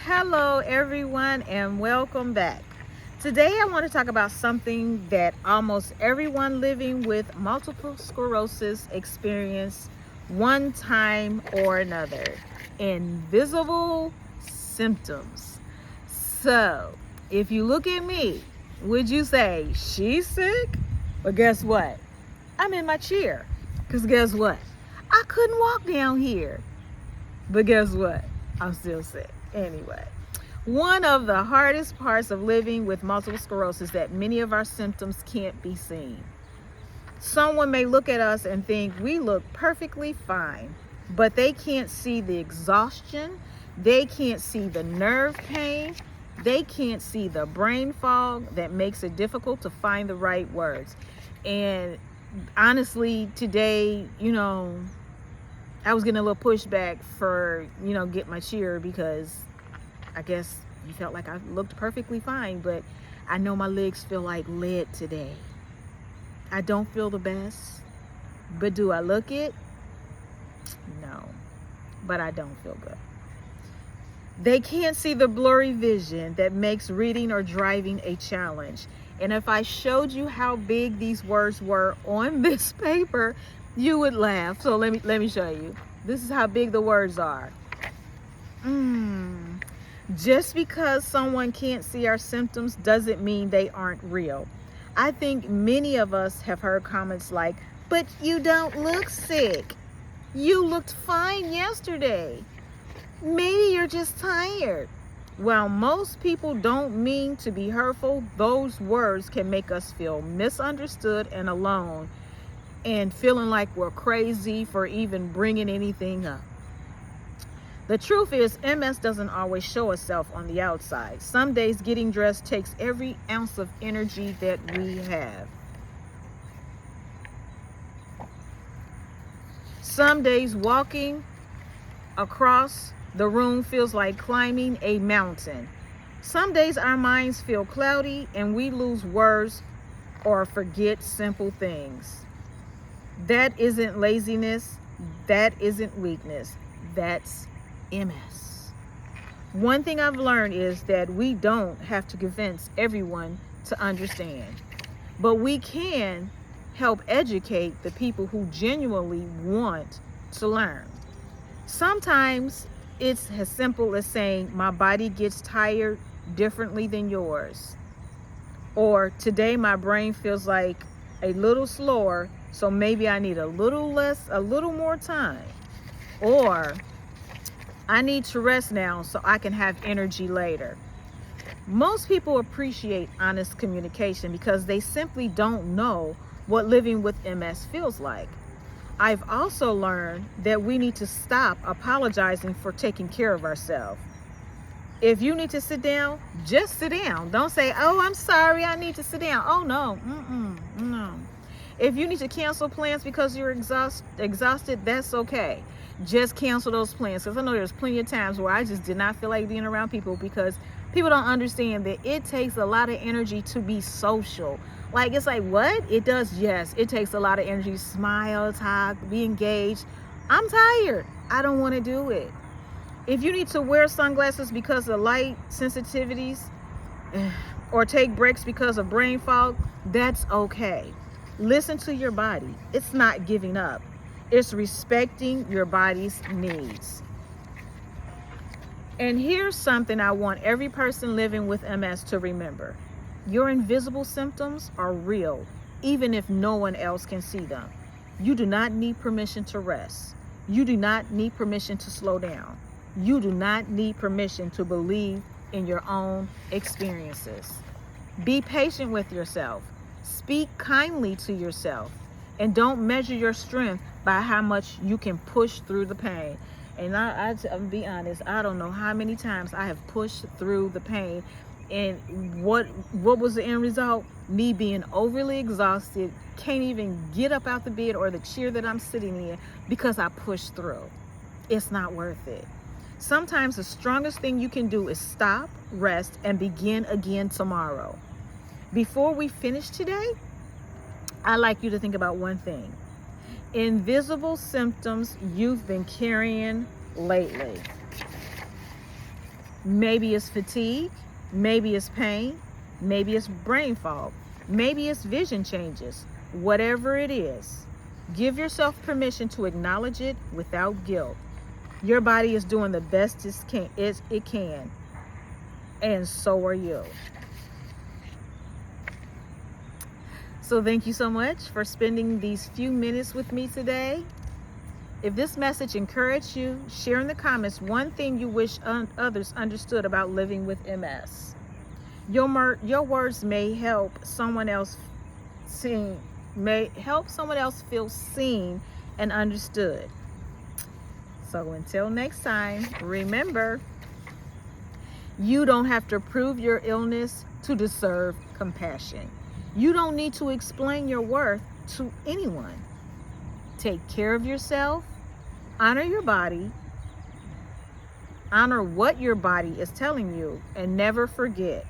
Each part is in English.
Hello, everyone, and welcome back. Today, I want to talk about something that almost everyone living with multiple sclerosis experience one time or another: invisible symptoms. So, if you look at me, would you say she's sick? But guess what? I'm in my chair. Because guess what? I couldn't walk down here. But guess what? I'm still sick. Anyway, one of the hardest parts of living with multiple sclerosis is that many of our symptoms can't be seen. Someone may look at us and think we look perfectly fine, but they can't see the exhaustion, they can't see the nerve pain, they can't see the brain fog that makes it difficult to find the right words. And honestly, today, I was getting a little pushback for, get my cheer because I guess you felt like I looked perfectly fine, but I know my legs feel like lead today. I don't feel the best, but do I look it? No, but I don't feel good. They can't see the blurry vision that makes reading or driving a challenge. And if I showed you how big these words were on this paper, you would laugh. So let me show you. This is how big the words are. Just because someone can't see our symptoms doesn't mean they aren't real. I think many of us have heard comments like, "But you don't look sick. You looked fine yesterday. Maybe you're just tired." While most people don't mean to be hurtful, those words can make us feel misunderstood and alone, and feeling like we're crazy for even bringing anything up. The truth is, MS doesn't always show itself on the outside. Some days getting dressed takes every ounce of energy that we have. Some days walking across the room feels like climbing a mountain. Some days our minds feel cloudy and we lose words or forget simple things. That isn't laziness. That isn't weakness. That's MS. One thing I've learned is that we don't have to convince everyone to understand, but we can help educate the people who genuinely want to learn. Sometimes it's as simple as saying, "My body gets tired differently than yours," or "Today my brain feels like a little slower, so maybe I need a little more time," or "I need to rest now so I can have energy later." Most people appreciate honest communication because they simply don't know what living with MS feels like. I've also learned that we need to stop apologizing for taking care of ourselves. If you need to sit down, just sit down. Don't say, "Oh, I'm sorry, I need to sit down." Oh, no. No. If you need to cancel plans because you're exhausted, that's okay. Just cancel those plans. Because I know there's plenty of times where I just did not feel like being around people because people don't understand that it takes a lot of energy to be social. Like, it's like, what? It does? Yes, it takes a lot of energy. Smile, talk, be engaged. I'm tired. I don't want to do it. If you need to wear sunglasses because of light sensitivities or take breaks because of brain fog, that's okay. Listen to your body. It's not giving up. It's respecting your body's needs. And here's something I want every person living with MS to remember. Your invisible symptoms are real, even if no one else can see them. You do not need permission to rest. You do not need permission to slow down. You do not need permission to believe in your own experiences. Be patient with yourself. Speak kindly to yourself. And don't measure your strength by how much you can push through the pain. And I'll be honest, I don't know how many times I have pushed through the pain. And what was the end result? Me being overly exhausted, can't even get up out the bed or the chair that I'm sitting in because I pushed through. It's not worth it. Sometimes the strongest thing you can do is stop, rest, and begin again tomorrow. Before we finish today, I'd like you to think about one thing. Invisible symptoms you've been carrying lately. Maybe it's fatigue, maybe it's pain, maybe it's brain fog, maybe it's vision changes. Whatever it is, give yourself permission to acknowledge it without guilt. Your body is doing the best it can, and so are you. So thank you so much for spending these few minutes with me today. If this message encouraged you, share in the comments one thing you wish others understood about living with MS. Your words may help someone else feel seen and understood. So until next time, remember, you don't have to prove your illness to deserve compassion. You don't need to explain your worth to anyone. Take care of yourself, honor your body, honor what your body is telling you, and never forget,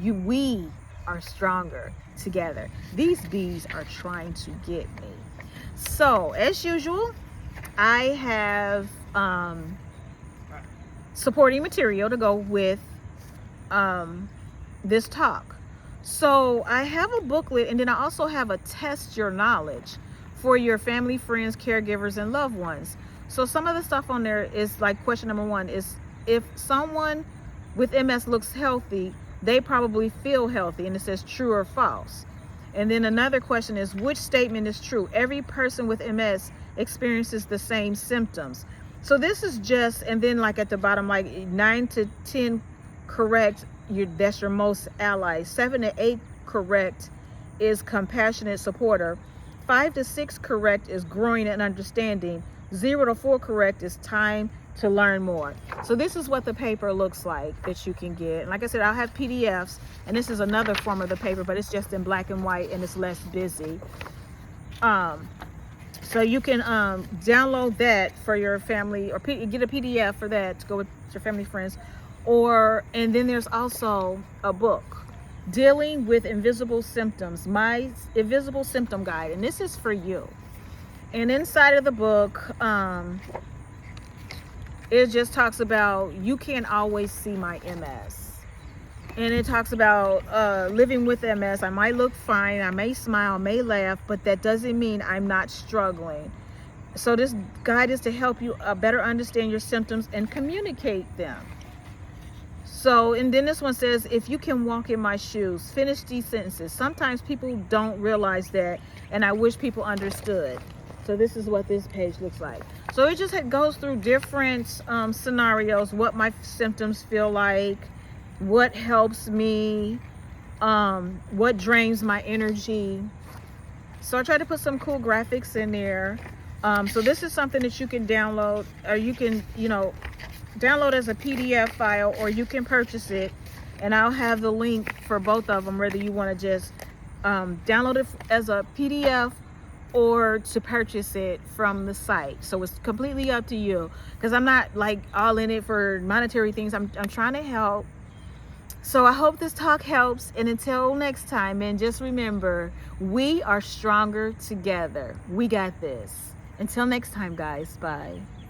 we are stronger together. These bees are trying to get me. So as usual, I have supporting material to go with this talk. So I have a booklet, and then I also have a test your knowledge for your family, friends, caregivers, and loved ones. So some of the stuff on there is like question number 1 is, if someone with MS looks healthy, they probably feel healthy, and it says true or false. And then another question is, which statement is true? Every person with MS experiences the same symptoms. So this is just, and then like at the bottom, like 9 to 10 correct, that's your most ally. 7 to 8 correct is compassionate supporter. 5 to 6 correct is growing and understanding. 0 to 4 correct is time to learn more. So this is what the paper looks like that you can get. And like I said, I'll have PDFs, and this is another form of the paper, but it's just in black and white, and it's less busy. So you can download that for your family, or get a PDF for that to go with your family, friends. And then there's also a book, Dealing with Invisible Symptoms, My Invisible Symptom Guide, and this is for you. And inside of the book, it just talks about, you can't always see my MS. And it talks about living with MS. I might look fine, I may smile, I may laugh, but that doesn't mean I'm not struggling. So this guide is to help you better understand your symptoms and communicate them. So, and then this one says, if you can walk in my shoes, finish these sentences. Sometimes people don't realize that, and I wish people understood. So this is what this page looks like. So it just goes through different scenarios, what my symptoms feel like, what helps me, what drains my energy. So I try to put some cool graphics in there. So this is something that you can download, or you can, download as a PDF file, or you can purchase it, and I'll have the link for both of them, whether you want to just download it as a PDF or to purchase it from the site. So it's completely up to you, because I'm not like all in it for monetary things. I'm trying to help. So I hope this talk helps, and until next time, and just remember, we are stronger together. We got this. Until next time, guys. Bye.